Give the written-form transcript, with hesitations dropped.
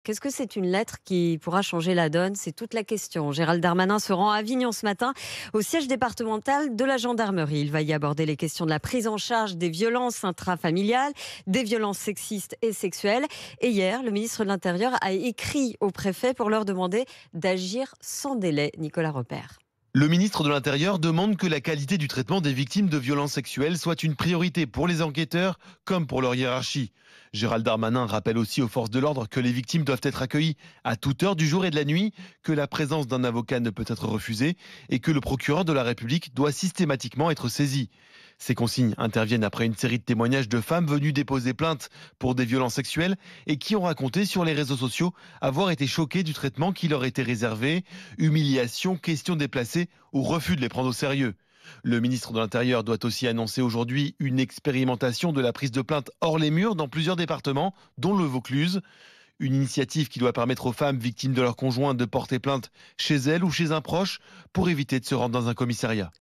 Qu'est-ce que c'est une lettre qui pourra changer la donne? C'est toute la question. Gérald Darmanin se rend à Avignon ce matin, au siège départemental de la gendarmerie. Il va y aborder les questions de la prise en charge des violences intrafamiliales, des violences sexistes et sexuelles. Et hier, le ministre de l'Intérieur a écrit au préfet pour leur demander d'agir sans délai. Nicolas Repère. Le ministre de l'Intérieur demande que la qualité du traitement des victimes de violences sexuelles soit une priorité pour les enquêteurs comme pour leur hiérarchie. Gérald Darmanin rappelle aussi aux forces de l'ordre que les victimes doivent être accueillies à toute heure du jour et de la nuit, que la présence d'un avocat ne peut être refusée et que le procureur de la République doit systématiquement être saisi. Ces consignes interviennent après une série de témoignages de femmes venues déposer plainte pour des violences sexuelles et qui ont raconté sur les réseaux sociaux avoir été choquées du traitement qui leur était réservé: humiliation, questions déplacées ou refus de les prendre au sérieux. Le ministre de l'Intérieur doit aussi annoncer aujourd'hui une expérimentation de la prise de plainte hors les murs dans plusieurs départements, dont le Vaucluse. Une initiative qui doit permettre aux femmes victimes de leur conjoint de porter plainte chez elles ou chez un proche pour éviter de se rendre dans un commissariat.